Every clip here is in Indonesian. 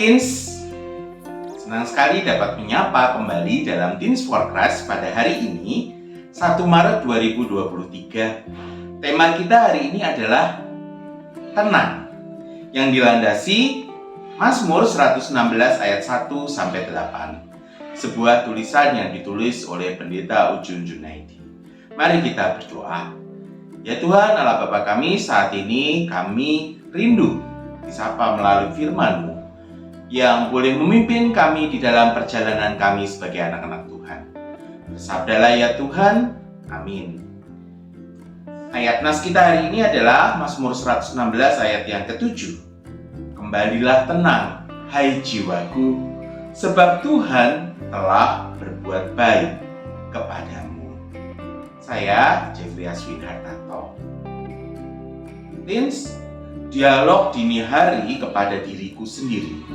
Teens, senang sekali dapat menyapa kembali dalam Teens for Christ pada hari ini, 1 Maret 2023. Tema kita hari ini adalah tenang, yang dilandasi Mazmur 116 ayat 1-8. Sebuah tulisan yang ditulis oleh Pendeta Ujun Junaidi. Mari kita berdoa. Ya Tuhan Allah Bapa kami, saat ini kami rindu disapa melalui firman-Mu yang boleh memimpin kami di dalam perjalanan kami sebagai anak-anak Tuhan. Bersabdalah ya Tuhan, amin. Ayat nas kita hari ini adalah Mazmur 116 ayat yang ke-7. Kembalilah tenang, hai jiwaku, sebab Tuhan telah berbuat baik kepadamu. Saya Jeffrey Aswinhartanto. Teens, dialog dini hari kepada diriku sendiri.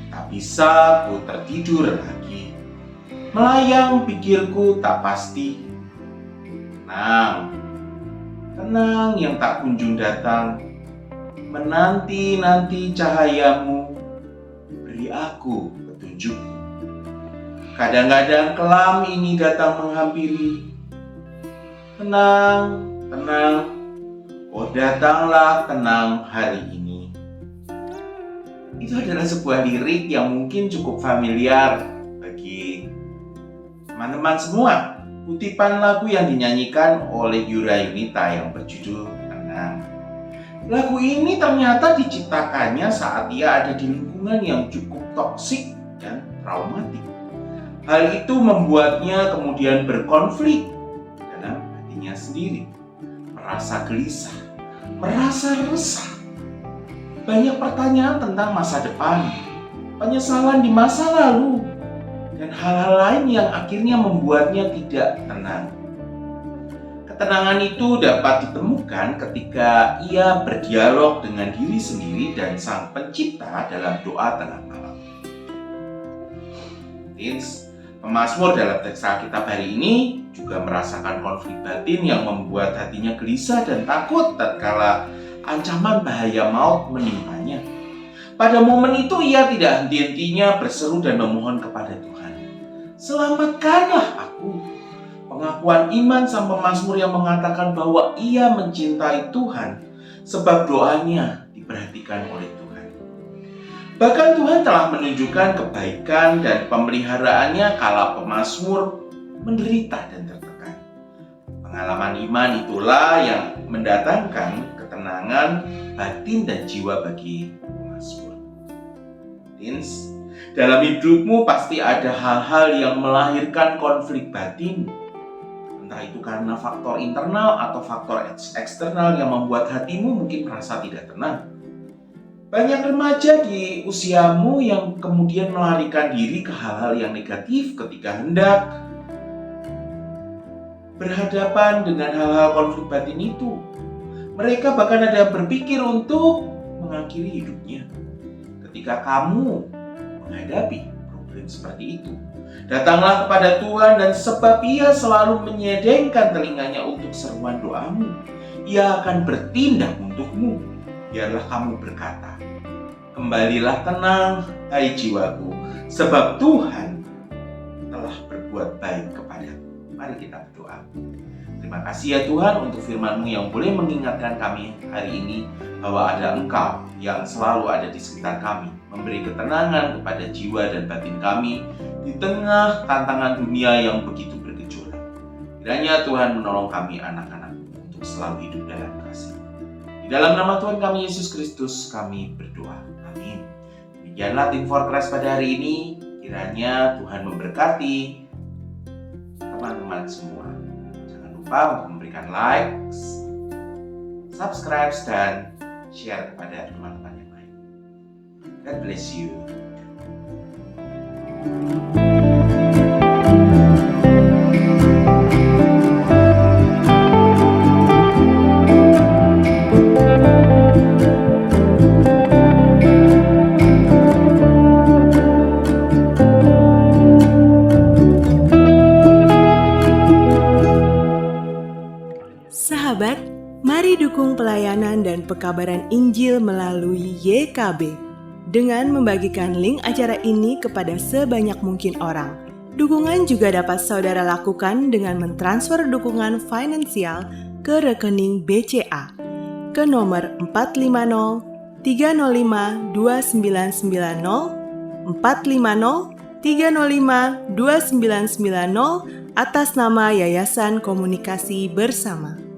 Tak bisa ku tertidur lagi, melayang pikirku tak pasti. Tenang yang tak kunjung datang, menanti-nanti cahayamu, beri aku petunjuk. Kadang-kadang kelam ini datang menghampiri. Tenang, oh datanglah tenang hari ini. Itu adalah sebuah lirik yang mungkin cukup familiar bagi teman-teman semua. Kutipan lagu yang dinyanyikan oleh Yurayunita yang berjudul Tenang. Lagu ini ternyata diciptakannya saat ia ada di lingkungan yang cukup toksik dan traumatik. Hal itu membuatnya kemudian berkonflik dalam hatinya sendiri. Merasa gelisah, merasa resah. Banyak pertanyaan tentang masa depan, penyesalan di masa lalu, dan hal-hal lain yang akhirnya membuatnya tidak tenang. Ketenangan itu dapat ditemukan ketika ia berdialog dengan diri sendiri dan Sang Pencipta dalam doa tengah malam. Pemazmur dalam teks Alkitab hari ini juga merasakan konflik batin yang membuat hatinya gelisah dan takut tatkala ancaman bahaya maut menimpanya. Pada momen itu ia tidak henti-hentinya berseru dan memohon kepada Tuhan. Selamatkanlah aku. Pengakuan iman sang pemazmur yang mengatakan bahwa ia mencintai Tuhan sebab doanya diperhatikan oleh Tuhan. Bahkan Tuhan telah menunjukkan kebaikan dan pemeliharaannya kala pemazmur menderita dan tertekan. Pengalaman iman itulah yang mendatangkan ketenangan batin dan jiwa bagi pemazmur. Teens, dalam hidupmu pasti ada hal-hal yang melahirkan konflik batin. Entah itu karena faktor internal atau faktor eksternal yang membuat hatimu mungkin merasa tidak tenang. Banyak remaja di usiamu yang kemudian melarikan diri ke hal-hal yang negatif ketika hendak berhadapan dengan hal-hal konflik batin itu. Mereka bahkan ada yang berpikir untuk mengakhiri hidupnya. Ketika kamu menghadapi problem seperti itu, datanglah kepada Tuhan dan sebab Ia selalu menyedengkan telinganya untuk seruan doamu. Ia akan bertindak untukmu. Biarlah kamu berkata, kembalilah tenang, hai jiwaku, sebab Tuhan telah berbuat baik kepadamu. Mari kita berdoa. Terima kasih ya Tuhan untuk firman-Mu yang boleh mengingatkan kami hari ini bahwa ada Engkau yang selalu ada di sekitar kami, memberi ketenangan kepada jiwa dan batin kami di tengah tantangan dunia yang begitu bergejolak. Kiranya Tuhan menolong kami anak-anak-Mu untuk selalu hidup dalam kasih. Di dalam nama Tuhan kami Yesus Kristus kami berdoa. Amin. Demikianlah Teens for Christ pada hari ini. Kiranya Tuhan memberkati teman-teman semua. Jangan lupa untuk memberikan like, subscribe, dan share kepada teman-teman yang lain. God bless you. Sahabat, mari dukung pelayanan dan pekabaran Injil melalui YKB. dengan membagikan link acara ini kepada sebanyak mungkin orang. Dukungan juga dapat saudara lakukan dengan mentransfer dukungan finansial ke rekening BCA ke nomor 450 305 2990 450 305 2990 atas nama Yayasan Komunikasi Bersama.